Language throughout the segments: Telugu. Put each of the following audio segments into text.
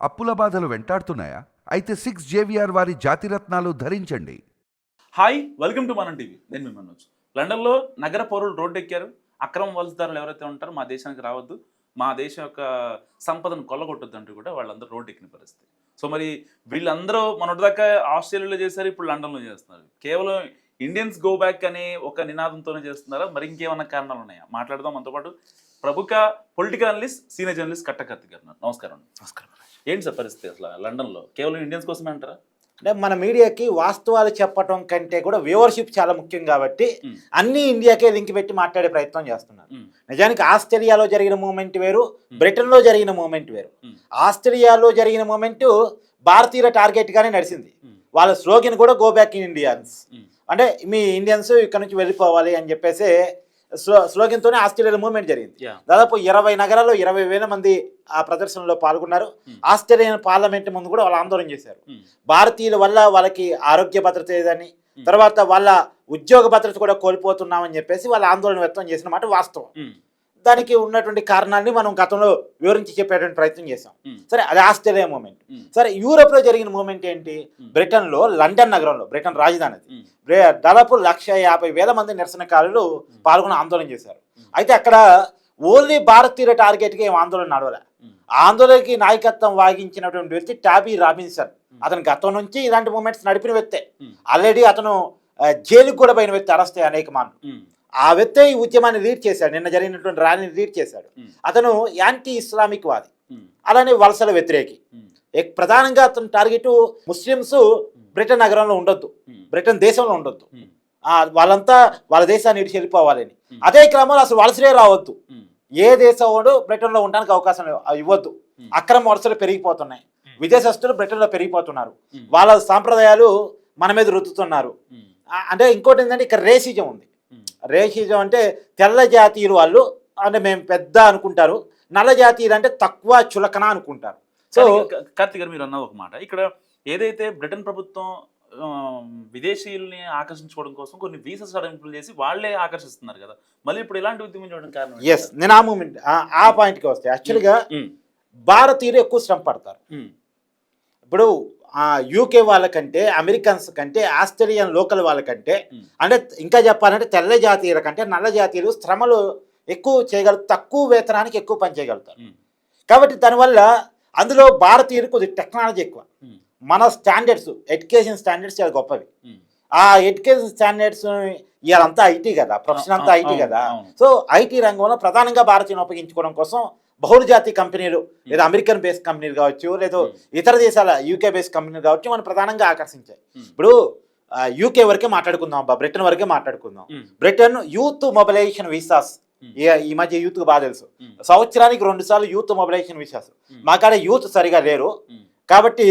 అప్పుల బాధలు వెంటాడుతున్నాయా? అయితే 6 జేవిఆర్ వారి జాతిరత్నాలు ధరించండి. హాయ్, వెల్కమ్ టు మనం టీవీ. నేను మీ మనోజ్. లండన్లో నగర పౌరులు రోడ్డు ఎక్కారు. అక్రమ వలసదారులు ఎవరైతే ఉంటారో మా దేశానికి రావద్దు, మా దేశం యొక్క సంపదను కొల్లగొట్టొద్దు అంటూ కూడా వాళ్ళందరూ రోడ్డు ఎక్కిన పరిస్థితి. సో మరి వీళ్ళందరూ మొన్నటిదాకా ఆస్ట్రేలియాలో చేశారు, ఇప్పుడు లండన్లో చేస్తున్నారు. కేవలం ఇండియన్స్ గో బ్యాక్ అనే ఒక నినాదంతోనే చేస్తున్నారా, మరి ఇంకేమన్నా కారణాలు ఉన్నాయా? మాట్లాడదాం. మనతో పాటు ప్రముఖ పొలిటికల్ అనలిస్ట్, సీనియర్ జర్నలిస్ట్ కట్టకర్తి గారు. నమస్కారం. నమస్కారం. ఏంటి సార్ పరిస్థితి అసలు లండన్లో? కేవలం ఇండియన్స్ కోసమే అంటారా? అంటే మన మీడియాకి వాస్తవాలు చెప్పడం కంటే కూడా వ్యూవర్షిప్ చాలా ముఖ్యం కాబట్టి అన్ని ఇండియాకే లింక్ పెట్టి మాట్లాడే ప్రయత్నం చేస్తున్నారు. నిజానికి ఆస్ట్రేలియాలో జరిగిన మూమెంట్ వేరు, బ్రిటన్లో జరిగిన మూమెంట్ వేరు. ఆస్ట్రేలియాలో జరిగిన మూమెంట్ భారతీయుల టార్గెట్గానే నడిచింది. వాళ్ళ స్లోగన్ కూడా గో బ్యాక్ ఇన్ ఇండియన్స్, అంటే మీ ఇండియన్స్ ఇక్కడ నుంచి వెళ్ళిపోవాలి అని చెప్పేసి స్లోగన్తోనే ఆస్ట్రేలియాలో మూవ్మెంట్ జరిగింది. దాదాపు 20 నగరాల్లో 20,000 మంది ఆ ప్రదర్శనలో పాల్గొన్నారు. ఆస్ట్రేలియన్ పార్లమెంట్ ముందు కూడా వాళ్ళు ఆందోళన చేశారు. భారతీయుల వల్ల వాళ్ళకి ఆరోగ్య భద్రత లేదని, తర్వాత వాళ్ళ ఉద్యోగ భద్రత కూడా కోల్పోతున్నామని చెప్పేసి వాళ్ళ ఆందోళన వ్యక్తం చేసిన మాట వాస్తవం. దానికి ఉన్నటువంటి కారణాన్ని మనం గతంలో వివరించి చెప్పేటువంటి ప్రయత్నం చేసాం. సరే, అది ఆస్ట్రేలియా మూమెంట్. సరే, యూరోప్ లో జరిగిన మూమెంట్ ఏంటి? బ్రిటన్ లో లండన్ నగరంలో, బ్రిటన్ రాజధాని, దాదాపు 150,000 మంది నిరసనకారులు పాల్గొని ఆందోళన చేశారు. అయితే అక్కడ ఓన్లీ భారతీయుల టార్గెట్గా ఏం ఆందోళన నడవలే. ఆందోళనకి నాయకత్వం వహించినటువంటి వ్యక్తి టాబీ రాబిన్సన్. అతను గతం నుంచి ఇలాంటి మూమెంట్స్ నడిపిన వ్యక్తే. ఆల్రెడీ అతను జైలుకు కూడా పోయిన వ్యక్తి, అరెస్ట్ అయ్యి అనేక మార్లు. ఆ వ్యక్తే ఈ ఉద్యమాన్ని లీడ్ చేశాడు, నిన్న జరిగినటువంటి ర్యాలీని లీడ్ చేశాడు. అతను యాంటీ ఇస్లామిక్ వాది, అలానే వలసల వ్యతిరేకి. ప్రధానంగా అతను టార్గెట్ ముస్లిమ్స్ బ్రిటన్ నగరంలో ఉండొద్దు, బ్రిటన్ దేశంలో ఉండొద్దు, వాళ్ళంతా వాళ్ళ దేశాన్ని ఇడిచి వెళ్ళిపోవాలని. అదే క్రమంలో అసలు వలసలే రావద్దు, ఏ దేశం వాడు బ్రిటన్లో ఉండడానికి అవకాశం ఇవ్వద్దు. అక్రమ వలసలు పెరిగిపోతున్నాయి, విదేశస్తులు బ్రిటన్లో పెరిగిపోతున్నారు, వాళ్ళ సాంప్రదాయాలు మన మీద రుద్దుతున్నారు. అంటే ఇంకోటి ఏంటంటే ఇక్కడ రేసిజం ఉంది. రేసిజం అంటే తెల్ల జాతీయులు వాళ్ళు అంటే మేము పెద్ద అనుకుంటారు, నల్ల జాతీయులు అంటే తక్కువ చులకన అనుకుంటారు. సో కార్తీక్ గారు, మీరు అన్న ఒక మాట, ఇక్కడ ఏదైతే బ్రిటన్ ప్రభుత్వం విదేశీయుల్ని ఆకర్షించుకోవడం కోసం కొన్ని వీసా సడలింపులు చేసి వాళ్ళే ఆకర్షిస్తున్నారు కదా, మళ్ళీ ఇప్పుడు ఇలాంటి ఉద్యమం చూడడం కారణం? ఎస్, నేను ఆ మూమెంట్ ఆ పాయింట్కి వస్తే యాక్చువల్గా భారతీయులు ఎక్కువ శ్రమ పడతారు. ఇప్పుడు యూకే వాళ్ళకంటే, అమెరికన్స్ కంటే, ఆస్ట్రేలియన్ లోకల్ వాళ్ళకంటే, అంటే ఇంకా చెప్పాలంటే తెల్ల జాతీయుల కంటే నల్ల జాతీయులు శ్రమలు ఎక్కువ చేయగలుగుతారు, తక్కువ వేతనానికి ఎక్కువ పని చేయగలుగుతారు. కాబట్టి దానివల్ల అందులో భారతీయులు కొద్ది టెక్నాలజీ ఎక్కువ. మన స్టాండర్డ్స్, ఎడ్యుకేషన్ స్టాండర్డ్స్ చాలా గొప్పవి. ఆ ఎడ్యుకేషన్ స్టాండర్డ్స్ ఇవాళంతా ఐటీ కదా, ప్రొఫెషన్ అంతా ఐటీ కదా. సో ఐటీ రంగంలో ప్రధానంగా భారతీయులను ఉపయోగించుకోవడం కోసం బహుళజాతీయ కంపెనీలు, లేదా అమెరికన్ బేస్డ్ కంపెనీలు కావచ్చు, లేదా ఇతర దేశాల యూకే బేస్డ్ కంపెనీలు కావచ్చు, మనం ప్రధానంగా ఆకర్షించాయి. ఇప్పుడు యూకే వరకే మాట్లాడుకుందాం, బ్రిటన్ వరకే మాట్లాడుకుందాం. బ్రిటన్ యూత్ మొబిలైజేషన్ వీసాస్, ఈ మధ్య యూత్ బాగా తెలుసు, సంవత్సరానికి 2 సార్లు యూత్ మొబిలైజేషన్ వీసాస్. మాకాడ యూత్ సరిగా లేరు కాబట్టి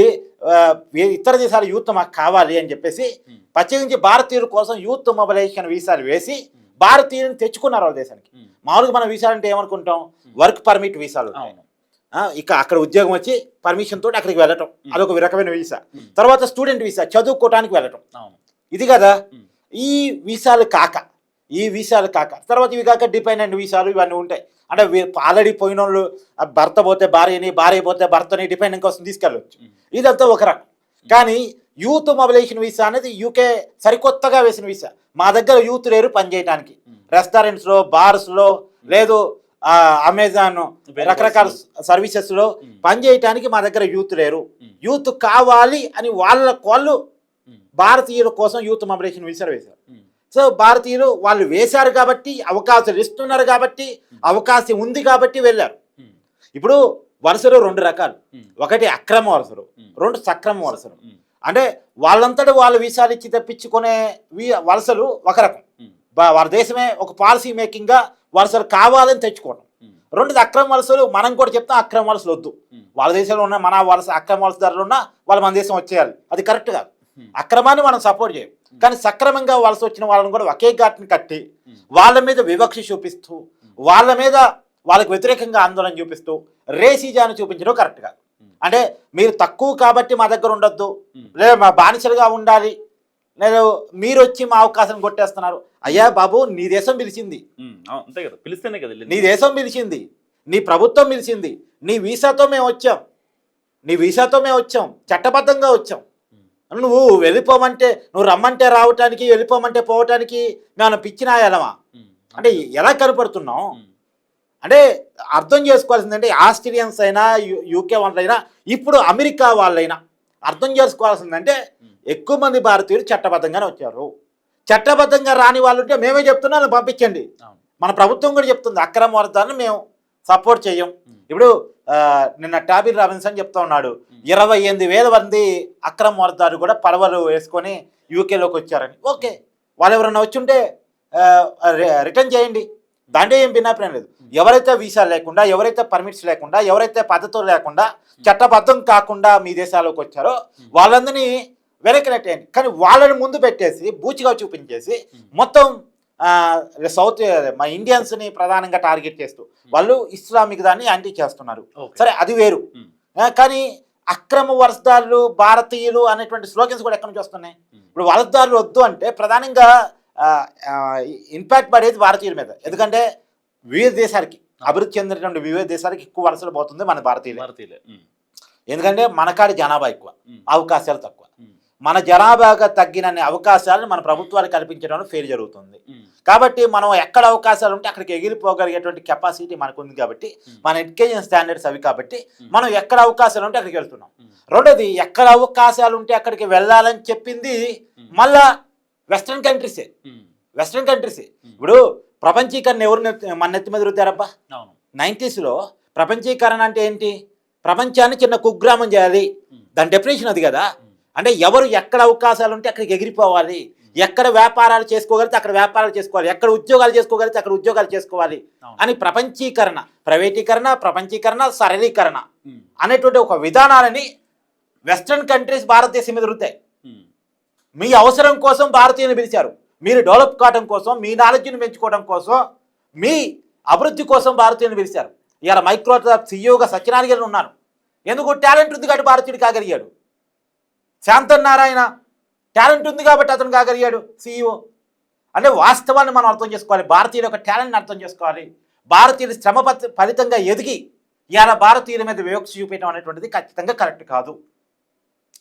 ఇతర దేశాల యూత్ మాకు కావాలి అని చెప్పేసి ప్రత్యేకించి భారతీయుల కోసం యూత్ మొబిలైజేషన్ వీసాలు వేసి భారతీయులను తెచ్చుకున్నారు వాళ్ళ దేశానికి. మామూలుగా మన వీసాలు అంటే ఏమనుకుంటాం, వర్క్ పర్మిట్ వీసాలు. ఇక అక్కడ ఉద్యోగం వచ్చి పర్మిషన్ తోటి అక్కడికి వెళ్ళటం, అదొక రకమైన వీసా. తర్వాత స్టూడెంట్ వీసా, చదువుకోవడానికి వెళ్ళటం, ఇది కదా. ఈ వీసాలు కాక తర్వాత ఇవి కాక డిపెండెంట్ వీసాలు ఇవన్నీ ఉంటాయి. అంటే ఆల్రెడీ పోయిన వాళ్ళు భర్త పోతే భార్యని, భార్య పోతే భర్తని డిపెండెంట్ కోసం తీసుకెళ్ళవచ్చు. ఇదంతా ఒక రకం. కానీ యూత్ మొబిలైజేషన్ వీసా అనేది యూకే సరికొత్తగా వేసిన వీసా. మా దగ్గర యూత్ లేరు పనిచేయడానికి, రెస్టారెంట్స్లో, బార్స్లో, లేదు అమెజాన్ రకరకాల సర్వీసెస్లో పనిచేయటానికి మా దగ్గర యూత్ లేరు, యూత్ కావాలి అని వాళ్ళు భారతీయుల కోసం యూత్ మొబిలైజేషన్ వీసా వేశారు. సో భారతీయులు వాళ్ళు వేశారు కాబట్టి, అవకాశాలు ఇస్తున్నారు కాబట్టి, అవకాశం ఉంది కాబట్టి వెళ్ళారు. ఇప్పుడు వలసలు 2 రకాలు, ఒకటి అక్రమ వలసలు, 2 సక్రమ వలసలు. అంటే వాళ్ళంతటా వాళ్ళు వీసాలు ఇచ్చి తెప్పించుకునే వలసలు ఒక రకం, వాళ్ళ దేశమే ఒక పాలసీ మేకింగ్గా వలసలు కావాలని తెచ్చుకోవడం. 2 అక్రమ వలసలు, మనం కూడా చెప్తాం అక్రమ వలసలు వద్దు, వాళ్ళ దేశంలో ఉన్న మన వలస అక్రమ వలసదారులు ఉన్నా వాళ్ళు మన దేశం వచ్చేయాలి, అది కరెక్ట్ కాదు. అక్రమాన్ని మనం సపోర్ట్ చేయం, కానీ సక్రమంగా వలస వచ్చిన వాళ్ళని కూడా ఒకే ఘాట్ని కట్టి వాళ్ళ మీద వివక్ష చూపిస్తూ, వాళ్ళ మీద వాళ్ళకి వ్యతిరేకంగా ఆందోళన చూపిస్తూ రేసిజాన్ని చూపించడం కరెక్ట్ కాదు. అంటే మీరు తక్కువ కాబట్టి మా దగ్గర ఉండొద్దు, లేదా మా బానిసలుగా ఉండాలి, లేదా మీరు వచ్చి మా అవకాశం కొట్టేస్తున్నారు. అయ్యా బాబు, నీ దేశం పిలిచింది, అంతే కదా, పిలిస్తేనే కదా. నీ దేశం పిలిచింది, నీ ప్రభుత్వం పిలిచింది, నీ వీసాతో మేము వచ్చాం, నీ వీసాతో మేము వచ్చాం, చట్టబద్ధంగా వచ్చాం. నువ్వు వెళ్ళిపోమంటే, నువ్వు రమ్మంటే రావటానికి, వెళ్ళిపోమంటే పోవటానికి మేము పిచ్చినాయాలమా? అంటే ఎలా కనపడుతున్నాం అంటే అర్థం చేసుకోవాల్సిందంటే ఆస్ట్రేలియన్స్ అయినా యూకే వాళ్ళైనా ఇప్పుడు అమెరికా వాళ్ళైనా అర్థం చేసుకోవాల్సిందంటే ఎక్కువ మంది భారతీయులు చట్టబద్ధంగానే వచ్చారు. చట్టబద్ధంగా రాని వాళ్ళు ఉంటే మేమే చెప్తున్నాం పంపించండి. మన ప్రభుత్వం కూడా చెప్తుంది అక్రమ వరదాన్ని మేము సపోర్ట్ చేయం. ఇప్పుడు నిన్న టాబిర్ రాబిన్సన్ చెప్తా ఉన్నాడు 28,000 మంది అక్రమ వరదారు కూడా పడవలు వేసుకొని యూకేలోకి వచ్చారని. ఓకే, వాళ్ళు ఎవరైనా వచ్చి ఉంటే రిటర్న్ చేయండి, దాంట్లో ఏం భిన్నాభిప్రాయం లేదు. ఎవరైతే వీసా లేకుండా, ఎవరైతే పర్మిట్స్ లేకుండా, ఎవరైతే పద్ధతులు లేకుండా, చట్టబద్ధం కాకుండా మీ దేశాలకు వచ్చారో వాళ్ళందరినీ వెనక్కి నెట్టేయండి. కానీ వాళ్ళని ముందు పెట్టేసి బూచిగా చూపించేసి మొత్తం సౌత్ మా ఇండియన్స్ని ప్రధానంగా టార్గెట్ చేస్తూ వాళ్ళు ఇస్లామిక్ దాన్ని యాంటీ చేస్తున్నారు. సరే, అది వేరు. కానీ అక్రమ వలసదారులు భారతీయులు అనేటువంటి స్లోగన్స్ కూడా ఎక్కడి నుంచి వస్తున్నాయి? ఇప్పుడు వలసదారులు వద్దు అంటే ప్రధానంగా ఇంపాక్ట్ పడేది భారతీయుల మీద. ఎందుకంటే వివిధ దేశాలకి అభివృద్ధి చెందినటువంటి వివిధ దేశాలకి ఎక్కువ వలసలు పోతుంది మన భారతీయులే. ఎందుకంటే మనకాడి జనాభా ఎక్కువ, అవకాశాలు తక్కువ. మన జనాభాగా తగ్గినన్ని అవకాశాలను మన ప్రభుత్వాలు కల్పించడంలో ఫెయిల్ జరుగుతుంది. కాబట్టి మనం ఎక్కడ అవకాశాలు ఉంటే అక్కడికి ఎగిరిపోగలిగేటువంటి కెపాసిటీ మనకు ఉంది. కాబట్టి మన ఎడ్యుకేషన్ స్టాండర్డ్స్ అవి. కాబట్టి మనం ఎక్కడ అవకాశాలు ఉంటే అక్కడికి వెళ్తున్నాం. రెండోది, ఎక్కడ అవకాశాలు ఉంటే అక్కడికి వెళ్ళాలని చెప్పింది మళ్ళా వెస్ట్రన్ కంట్రీసే. ఇప్పుడు ప్రపంచీకరణ ఎవరు మన నెత్తి మీద రుద్దారబ్బా? 90s ప్రపంచీకరణ అంటే ఏంటి? ప్రపంచాన్ని చిన్న కుగ్రామం చేయాలి, దాని డెఫినేషన్ అది కదా. అంటే ఎవరు ఎక్కడ అవకాశాలు ఉంటే అక్కడికి ఎగిరిపోవాలి, ఎక్కడ వ్యాపారాలు చేసుకోగలిగితే అక్కడ వ్యాపారాలు చేసుకోవాలి, ఎక్కడ ఉద్యోగాలు చేసుకోగలిగితే అక్కడ ఉద్యోగాలు చేసుకోవాలి అని ప్రపంచీకరణ, ప్రైవేటీకరణ, ప్రపంచీకరణ, సరళీకరణ అనేటువంటి ఒక విధానాలని వెస్ట్రన్ కంట్రీస్ భారతదేశం మీద రుద్దాయి. మీ అవసరం కోసం భారతీయుని పిలిచారు, మీరు డెవలప్ కావడం కోసం, మీ నాలెడ్జ్ని పెంచుకోవడం కోసం, మీ అభివృద్ధి కోసం భారతీయుని పిలిచారు. ఇవాళ మైక్రోసాఫ్ట్ సీఈఓగా సత్యనారాయణ ఉన్నారు. ఎందుకు? టాలెంట్ ఉంది కాబట్టి భారతీయుడు కాగలిగాడు. శాంతన్ నారాయణ టాలెంట్ ఉంది కాబట్టి అతను కాగలిగాడు సీఈఓ. అంటే వాస్తవాన్ని మనం అర్థం చేసుకోవాలి, భారతీయుల యొక్క టాలెంట్ని అర్థం చేసుకోవాలి. భారతీయులు శ్రమ ఫలితంగా ఎదిగి ఇవాళ భారతీయుల మీద వివక్ష చూపించడం అనేటువంటిది ఖచ్చితంగా కరెక్ట్ కాదు.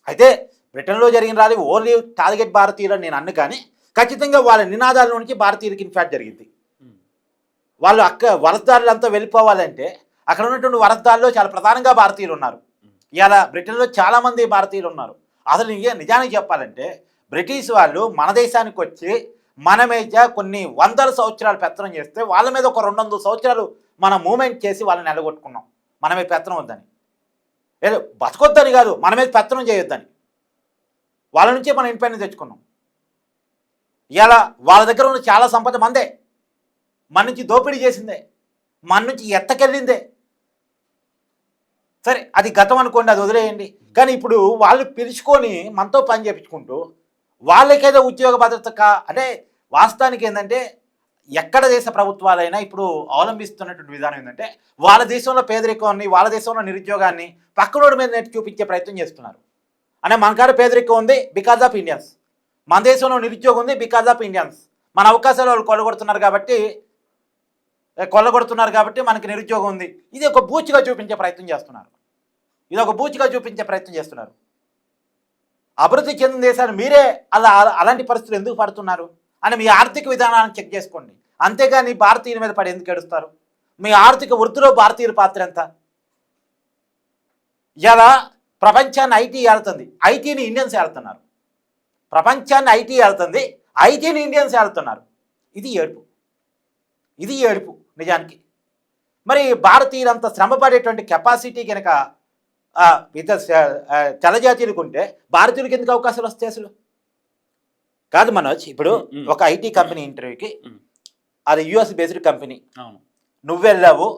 అయితే బ్రిటన్లో జరిగిన రాలి ఓన్లీ టార్గెట్ భారతీయులు నేను అన్ను, కానీ ఖచ్చితంగా వాళ్ళ నినాదాల నుంచి భారతీయులకి ఇన్ఫాక్ట్ జరిగింది. వాళ్ళు వలసదారులంతా వెళ్ళిపోవాలంటే అక్కడ ఉన్నటువంటి వలసదారుల్లో చాలా ప్రధానంగా భారతీయులు ఉన్నారు. ఇవాళ బ్రిటన్లో చాలామంది భారతీయులు ఉన్నారు. అసలు నిజానికి చెప్పాలంటే బ్రిటిష్ వాళ్ళు మన దేశానికి వచ్చి మన మీద కొన్ని వందల సంవత్సరాలు పెత్తనం చేస్తే వాళ్ళ మీద ఒక 200 సంవత్సరాలు మనం మూమెంట్ చేసి వాళ్ళని నిలగొట్టుకున్నాం. మన మీద పెత్తనం వద్దని, ఏదో బతకొద్దని కాదు, మన మీద పెత్తనం చేయొద్దని. వాళ్ళ నుంచే మనం ఇండిపెండెన్స్ తెచ్చుకున్నాం. ఇలా వాళ్ళ దగ్గర ఉన్న చాలా సంపద మందే, మన నుంచి దోపిడీ చేసిందే, మన నుంచి ఎత్తకెళ్ళిందే. సరే, అది గతం అనుకోండి, అది వదిలేయండి. కానీ ఇప్పుడు వాళ్ళు పిలుచుకొని మనతో పని చేయించుకుంటూ వాళ్ళకేదో ఉద్యోగ భద్రత అంటే వాస్తవానికి ఏంటంటే ఎక్కడ దేశ ప్రభుత్వాలైనా ఇప్పుడు అవలంబిస్తున్నటువంటి విధానం ఏంటంటే వాళ్ళ దేశంలో పేదరికాన్ని, వాళ్ళ దేశంలో నిరుద్యోగాన్ని పక్కనోడి మీద నెట్టి చూపించే ప్రయత్నం చేస్తున్నారు. అంటే మన కాడ పేదరికం ఉంది బికాజ్ ఆఫ్ ఇండియన్స్, మన దేశంలో నిరుద్యోగం ఉంది బికాజ్ ఆఫ్ ఇండియన్స్. మన అవకాశాలు వాళ్ళు కొల్లగొడుతున్నారు కాబట్టి మనకి నిరుద్యోగం ఉంది. ఇది ఒక బూచిగా చూపించే ప్రయత్నం చేస్తున్నారు. అభివృద్ధి చెందిన దేశాలు మీరే అలాంటి పరిస్థితులు ఎందుకు పడుతున్నారు అని మీ ఆర్థిక విధానాన్ని చెక్ చేసుకోండి. అంతేగాని భారతీయుల మీద పడి ఎందుకు ఏడుస్తారు? మీ ఆర్థిక వృద్ధిలో భారతీయుల పాత్ర ఎంత? ఇలా ప్రపంచాన్ని ఐటీ ఏళ్తుంది, ఐటీని ఇండియన్స్ ఏళ్తున్నారు. ప్రపంచాన్ని ఐటీ ఏళ్తుంది, ఐటీని ఇండియన్స్ ఏళ్తున్నారు. ఇది ఏడుపు నిజానికి. మరి భారతీయులంతా శ్రమపడేటువంటి కెపాసిటీ కనుక ఇతర తెల్లజాతీయులకు ఉంటే భారతీయులకు ఎందుకు అవకాశాలు వస్తాయి అసలు? కాదు మనోజ్, ఇప్పుడు ఒక ఐటీ కంపెనీ ఇంటర్వ్యూకి, అది యుఎస్ బేస్డ్ కంపెనీ, నువ్వు వెళ్ళావు,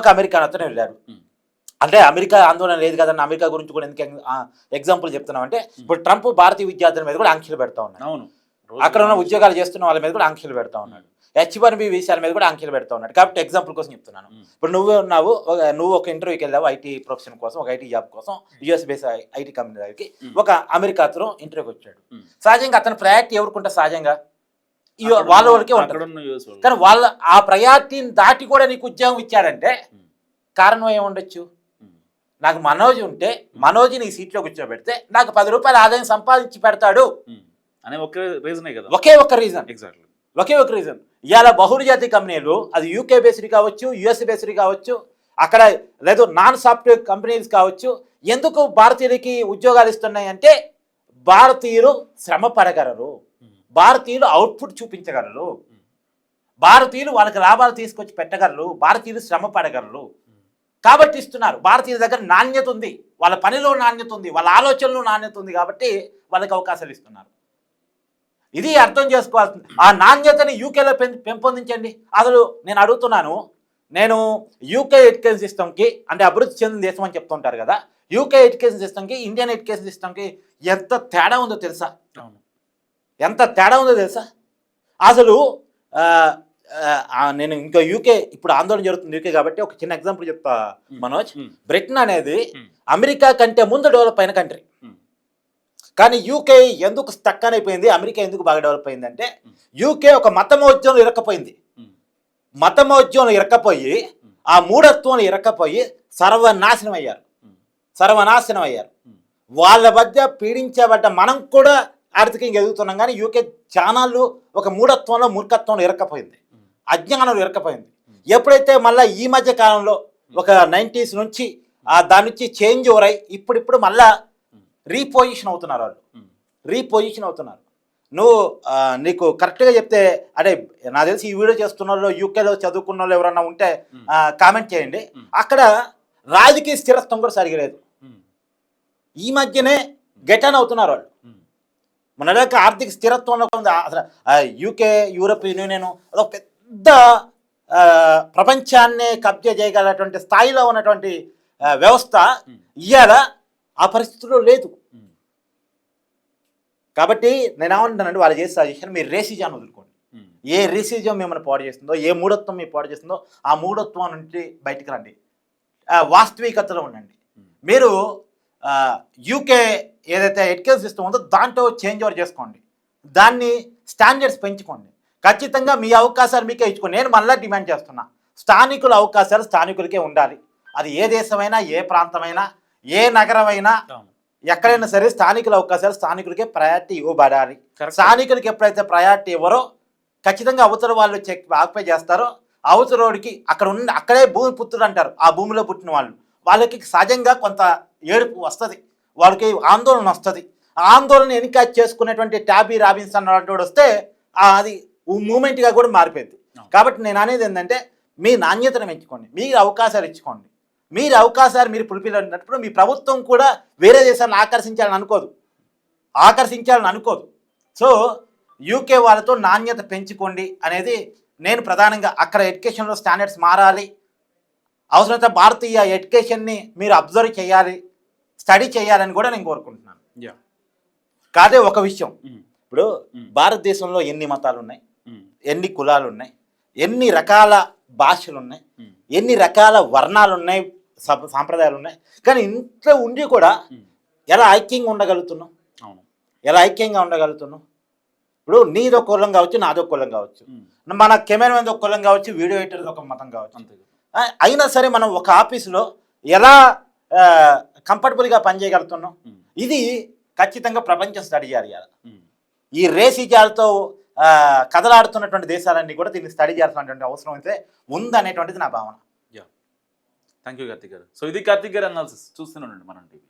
ఒక అమెరికన్ అతను వెళ్ళాడు. అంటే అమెరికా ఆందోళన లేదు కదన్న, అమెరికా గురించి కూడా ఎందుకు ఎగ్జాంపుల్ చెప్తున్నావు అంటే ఇప్పుడు ట్రంప్ భారతీయ విద్యార్థుల మీద కూడా ఆంక్షలు పెడతా ఉన్నాడు. అక్కడ ఉన్న ఉద్యోగాలు చేస్తున్న వాళ్ళ మీద కూడా ఆంక్షలు పెడతా ఉన్నాడు. H1B వీసాల మీద కూడా ఆంక్షలు పెడతా ఉన్నాడు. కాబట్టి ఎగ్జాంపుల్ కోసం చెప్తున్నాను. ఇప్పుడు నువ్వు ఒక ఇంటర్వ్యూకి వెళ్ళావు ఐటీ ప్రొఫెషన్ కోసం, ఒక ఐటీ జాబ్ కోసం, యుఎస్ బేస్ ఐటీ కంపెనీ దగ్గరికి ఒక అమెరికాతో ఇంటర్వ్యూకి వచ్చాడు. సహజంగా అతని ప్రయారిటీ ఎవరుకుంటా? సహజంగా వాళ్ళకే ఉంటారు. కానీ వాళ్ళ ఆ ప్రయారిటీని దాటి కూడా నీకు ఉద్యోగం ఇచ్చాడంటే కారణం ఏముండొచ్చు? నాకు మనోజ్ ఉంటే మనోజ్ని ఈ సీట్లో కూర్చోబెడితే నాకు 10 రూపాయలు ఆదాయం సంపాదించి పెడతాడు అనే ఒకే రీజనే కదా. ఒకే ఒక్క రీజన్, ఎగ్జాక్ట్లీ ఒకే ఒక రీజన్. ఇవాళ బహుళజాతి కంపెనీలు, అది యూకే బేస్డ్ కావచ్చు, యుఎస్ బేస్డ్ కావచ్చు, అక్కడ లేదు నాన్ సాఫ్ట్వేర్ కంపెనీస్ కావచ్చు, ఎందుకు భారతీయులకి ఉద్యోగాలు ఇస్తున్నాయి అంటే భారతీయులు శ్రమ పడగలరు, భారతీయులు అవుట్పుట్ చూపించగలరు, భారతీయులు వాళ్ళకి లాభాలు తీసుకొచ్చి పెట్టగలరు, భారతీయులు శ్రమ పడగలరు కాబట్టి ఇస్తున్నారు. భారతీయుల దగ్గర నాణ్యత ఉంది, వాళ్ళ పనిలో నాణ్యత ఉంది, వాళ్ళ ఆలోచనలో నాణ్యత ఉంది కాబట్టి వాళ్ళకి అవకాశాలు ఇస్తున్నారు. ఇది అర్థం చేసుకోవాల్సింది. ఆ నాణ్యతని యూకేలో పెంపొందించండి. అసలు నేను అడుగుతున్నాను, నేను యూకే ఎడ్యుకేషన్ సిస్టమ్కి అంటే అభివృద్ధి చెందిన దేశం అని చెప్తుంటారు కదా, యూకే ఎడ్యుకేషన్ సిస్టమ్కి ఇండియన్ ఎడ్యుకేషన్ సిస్టమ్కి ఎంత తేడా ఉందో తెలుసా? ఎంత తేడా ఉందో తెలుసా? అసలు నేను ఇంకా యూకే ఇప్పుడు ఆందోళన జరుగుతుంది యూకే కాబట్టి ఒక చిన్న ఎగ్జాంపుల్ చెప్తా మనోజ్. బ్రిటన్ అనేది అమెరికా కంటే ముందు డెవలప్ అయిన కంట్రీ, కానీ యూకే ఎందుకు స్టక్ అయిపోయింది, అమెరికా ఎందుకు బాగా డెవలప్ అయింది అంటే యూకే ఒక మతమోద్యమంలో ఇరక్కపోయింది. మతమోద్యమంలో ఇరక్కపోయి ఆ మూఢత్వంలో ఇరక్కపోయి సర్వనాశనం అయ్యారు. వాళ్ళ మధ్య పీడించబడ్డ మనం కూడా ఆర్థికంగా ఎదుగుతున్నాం, కానీ యూకే ఛానళ్ళు ఒక మూఢత్వంలో మూర్ఖత్వంలో ఇరక్కపోయింది, అజ్ఞానంలో ఇరక్కపోయింది. ఎప్పుడైతే మళ్ళీ ఈ మధ్య కాలంలో ఒక 90s నుంచి దాని నుంచి చేంజ్ ఓవర్ అయ్యి ఇప్పుడు మళ్ళా రీపొజిషన్ అవుతున్నారు వాళ్ళు, రీపొజిషన్ అవుతున్నారు. నువ్వు నీకు కరెక్ట్గా చెప్తే అంటే నాకు తెలిసి ఈ వీడియో చేస్తున్న వాళ్ళు యూకేలో చదువుకున్న వాళ్ళు ఎవరన్నా ఉంటే కామెంట్ చేయండి. అక్కడ రాజకీయ స్థిరత్వం కూడా సరిగలేదు. ఈ మధ్యనే గెటాన్ అవుతున్నారు వాళ్ళు. మన దగ్గర ఆర్థిక స్థిరత్వంలో ఉంది. అసలు యూకే, యూరోపియన్ యూనియన్ అదొక పెద్ద ప్రపంచాన్ని కబ్జా చేయగలటువంటి స్థాయిలో ఉన్నటువంటి వ్యవస్థ ఇవాళ ఆ పరిస్థితుల్లో లేదు. కాబట్టి నేను ఏమంటానండి, వాళ్ళు చేసే సజెషన్ మీరు రేసిజాన్ని వదులుకోండి. ఏ రేసిజం మిమ్మల్ని పాడు చేస్తుందో, ఏ మూఢత్వం మీరు పాడు చేస్తుందో ఆ మూఢత్వం నుంచి బయటికి రండి, వాస్తవికతలో ఉండండి. మీరు యూకే ఏదైతే ఎడ్యుకేషన్ సిస్టమ్ ఉందో దాంట్లో చేంజ్ ఓవర్ చేసుకోండి, దాన్ని స్టాండర్డ్స్ పెంచుకోండి. ఖచ్చితంగా మీ అవకాశాలు మీకే ఇచ్చుకోండి. నేను మళ్ళీ డిమాండ్ చేస్తున్నా, స్థానికుల అవకాశాలు స్థానికులకే ఉండాలి. అది ఏ దేశమైనా, ఏ ప్రాంతమైనా, ఏ నగరమైనా, ఎక్కడైనా సరే స్థానికుల అవకాశాలు స్థానికులకే ప్రయారిటీ ఇవ్వబడాలి. స్థానికులకి ఎప్పుడైతే ప్రయారిటీ ఇవ్వరో ఖచ్చితంగా అవతల వాళ్ళు ఆక్యుపై చేస్తారో అవతలోడికి అక్కడే భూమి పుత్రుడు అంటారు, ఆ భూమిలో పుట్టిన వాళ్ళకి సహజంగా కొంత ఏడుపు వస్తుంది, వాళ్ళకి ఆందోళన వస్తుంది. ఆందోళన ఎన్నిక చేసుకునేటువంటి టాబీ రాబిన్సన్ వాడు వస్తే అది మూమెంట్గా కూడా మారిపోయింది. కాబట్టి నేను అనేది ఏంటంటే మీ నాణ్యతను పెంచుకోండి, మీరు అవకాశాలు ఇచ్చుకోండి. మీరు అవకాశాలు మీరు పులిపినప్పుడు మీ ప్రభుత్వం కూడా వేరే దేశాలను ఆకర్షించాలని అనుకోదు. సో యూకే వాళ్ళతో నాణ్యత పెంచుకోండి అనేది నేను ప్రధానంగా. అక్కడ ఎడ్యుకేషన్లో స్టాండర్డ్స్ మారాలి, అవసరమైతే భారతీయ ఎడ్యుకేషన్ని మీరు అబ్జర్వ్ చేయాలి, స్టడీ చేయాలని కూడా నేను కోరుకుంటున్నాను. కాదే ఒక విషయం, ఇప్పుడు భారతదేశంలో ఎన్ని మతాలు ఉన్నాయి, ఎన్ని కులాలు ఉన్నాయి, ఎన్ని రకాల భాషలు ఉన్నాయి, ఎన్ని రకాల వర్ణాలు ఉన్నాయి, సాంప్రదాయాలు ఉన్నాయి, కానీ ఇంట్లో ఉండి కూడా ఎలా ఐక్యంగా ఉండగలుగుతున్నాం? ఇప్పుడు నీదో కులం కావచ్చు, నాదో కులం కావచ్చు, మన కెమెరామెన్ ఒక కులం కావచ్చు, వీడియో ఎడిటర్ ఒక మతం కావచ్చు, అయినా సరే మనం ఒక ఆఫీసులో ఎలా కంఫర్టబుల్గా పనిచేయగలుగుతున్నాం? ఇది ఖచ్చితంగా ప్రపంచం స్టడీ చేయాలి. ఈ రేసిజాలతో కదలాడుతున్నటువంటి దేశాలన్నీ కూడా దీన్ని స్టడీ చేయాల్సినటువంటి అవసరం అయితే ఉందనేటువంటిది నా భావన. థ్యాంక్ యూ కార్తిక్ గారు. సో ఇది కార్తిక్ గారు అనాలిసిస్. చూస్తూనే ఉండండి మనం టీవీ.